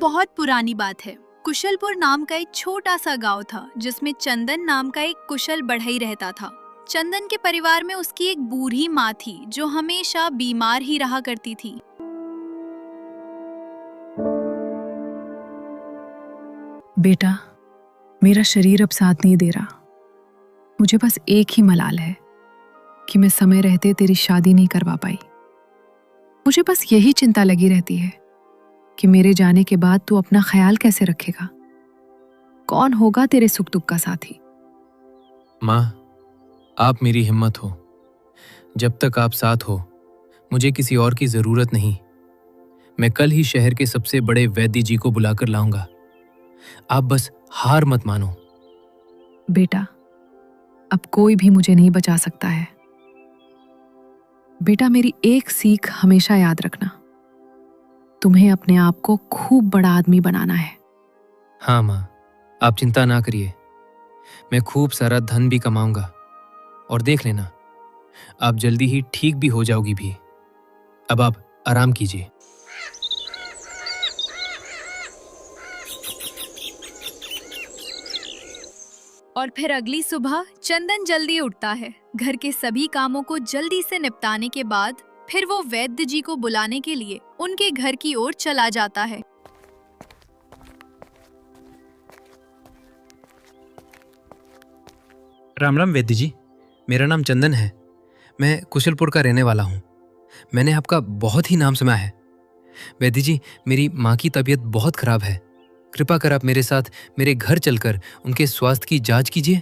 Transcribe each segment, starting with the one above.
बहुत पुरानी बात है। कुशलपुर नाम का एक छोटा सा गांव था जिसमें चंदन नाम का एक कुशल बढ़ई रहता था। चंदन के परिवार में उसकी एक बूढ़ी माँ थी जो हमेशा बीमार ही रहा करती थी। बेटा, मेरा शरीर अब साथ नहीं दे रहा। मुझे बस एक ही मलाल है कि मैं समय रहते तेरी शादी नहीं करवा पाई। मुझे बस यही चिंता लगी रहती है कि मेरे जाने के बाद तू अपना ख्याल कैसे रखेगा। कौन होगा तेरे सुख दुख का साथी? माँ, आप मेरी हिम्मत हो। जब तक आप साथ हो मुझे किसी और की जरूरत नहीं। मैं कल ही शहर के सबसे बड़े वैद्य जी को बुलाकर लाऊंगा। आप बस हार मत मानो। बेटा, अब कोई भी मुझे नहीं बचा सकता है। बेटा, मेरी एक सीख हमेशा याद रखना। तुम्हें अपने आप को खूब बड़ा आदमी बनाना है। हाँ माँ, आप चिंता ना करिए। मैं खूब सारा धन भी कमाऊंगा और देख लेना, आप जल्दी ही ठीक भी हो जाओगी भी। अब आप आराम कीजिए। और फिर अगली सुबह चंदन जल्दी उठता है। घर के सभी कामों को जल्दी से निपटाने के बाद फिर वो वैद्य जी को बुलाने के लिए उनके घर की ओर चला जाता है। राम राम वैद्य जी, मेरा नाम चंदन है। मैं कुशलपुर का रहने वाला हूँ। मैंने आपका बहुत ही नाम सुना है। वैद्य जी, मेरी माँ की तबीयत बहुत खराब है। कृपा कर आप मेरे साथ मेरे घर चलकर उनके स्वास्थ्य की जांच कीजिए।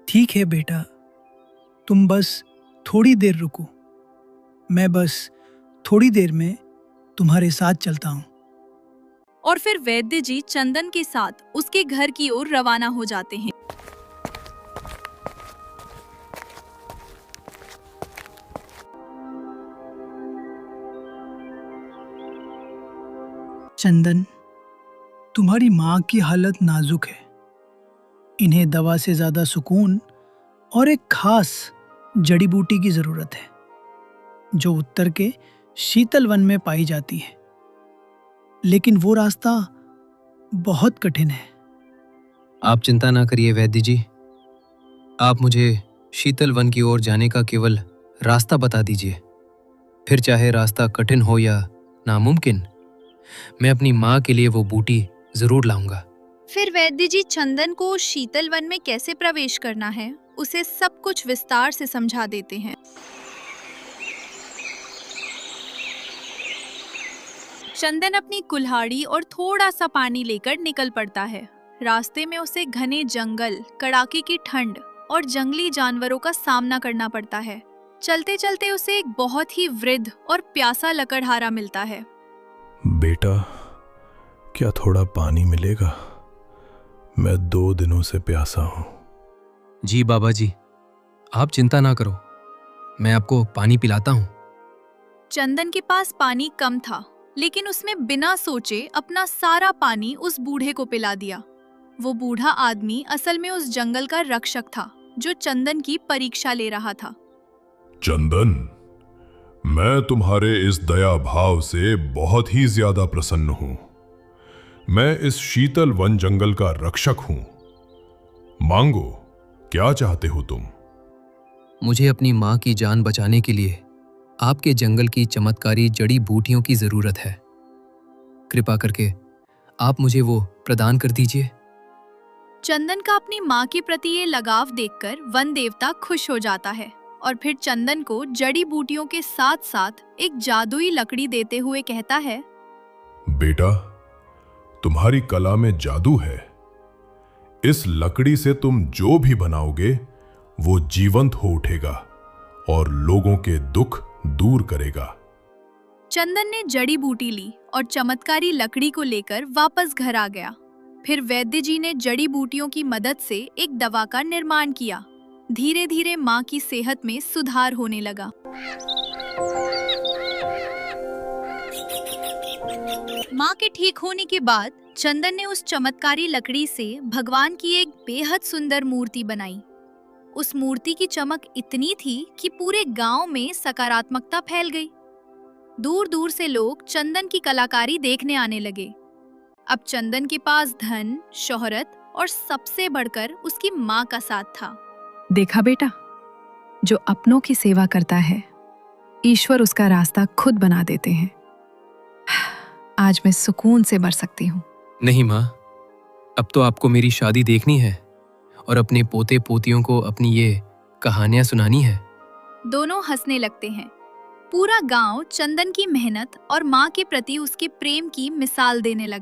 ठीक है बेटा, तुम बस थोड़ी देर रुको। मैं बस थोड़ी देर में तुम्हारे साथ चलता हूँ। और फिर वैद्य जी चंदन के साथ उसके घर की ओर रवाना हो जाते हैं। चंदन, तुम्हारी माँ की हालत नाजुक है। इन्हें दवा से ज्यादा सुकून और एक खास जड़ी बूटी की जरूरत है जो उत्तर के शीतल वन में पाई जाती है। लेकिन वो रास्ता बहुत कठिन है। आप चिंता ना करिए वैद्य जी। आप मुझे शीतल वन की ओर जाने का केवल रास्ता बता दीजिए। फिर चाहे रास्ता कठिन हो या नामुमकिन, मैं अपनी माँ के लिए वो बूटी जरूर लाऊंगा। फिर वैद्य जी चंदन को शीतल वन में कैसे प्रवेश करना है उसे सब कुछ विस्तार से समझा देते हैं। चंदन अपनी कुल्हाड़ी और थोड़ा सा पानी लेकर निकल पड़ता है। रास्ते में उसे घने जंगल, कड़ाके की ठंड और जंगली जानवरों का सामना करना पड़ता है। चलते चलते उसे एक बहुत ही वृद्ध और प्यासा लकड़हारा मिलता है। बेटा, क्या थोड़ा पानी मिलेगा? मैं 2 दिनों से प्यासा हूं। जी बाबा जी, आप चिंता ना करो, मैं आपको पानी पिलाता हूँ। चंदन के पास पानी कम था, लेकिन उसने बिना सोचे अपना सारा पानी उस बूढ़े को पिला दिया। वो बूढ़ा आदमी असल में उस जंगल का रक्षक था जो चंदन की परीक्षा ले रहा था। चंदन, मैं तुम्हारे इस दया भाव से बहुत ही ज्यादा प्रसन्न हूं। मैं इस शीतल वन जंगल का रक्षक हूं। मांगो, क्या चाहते हो तुम? मुझे अपनी माँ की जान बचाने के लिए आपके जंगल की चमत्कारी जड़ी बूटियों की जरूरत है। कृपा करके आप मुझे वो प्रदान कर दीजिए। चंदन का अपनी माँ के प्रति ये लगाव देखकर वन देवता खुश हो जाता है और फिर चंदन को जड़ी बूटियों के साथ साथ एक जादुई लकड़ी देते हुए कहता है, बेटा, तुम्हारी कला में जादू है। इस लकड़ी से तुम जो भी बनाओगे वो जीवंत हो उठेगा और लोगों के दुख दूर करेगा। चंदन ने जड़ी बूटी ली और चमत्कारी लकड़ी को लेकर वापस घर आ गया। फिर वैद्य जी ने जड़ी बूटियों की मदद से एक दवा का निर्माण किया। धीरे धीरे माँ की सेहत में सुधार होने लगा। माँ के ठीक होने के बाद चंदन ने उस चमत्कारी लकड़ी से भगवान की एक बेहद सुंदर मूर्ति बनाई। उस मूर्ति की चमक इतनी थी कि पूरे गांव में सकारात्मकता फैल गई। दूर दूर से लोग चंदन की कलाकारी देखने आने लगे। अब चंदन के पास धन, शोहरत और सबसे बढ़कर उसकी माँ का साथ था। देखा बेटा, जो अपनों की सेवा करता है ईश्वर उसका रास्ता खुद बना देते हैं। आज मैं सुकून से मर सकती हूँ। नहीं माँ, अब तो आपको मेरी शादी देखनी है और अपने पोते पोतियों को अपनी ये कहानियां सुनानी है। दोनों हंसने लगते हैं। पूरा गांव चंदन की मेहनत और माँ के प्रति उसके प्रेम की मिसाल देने लगा।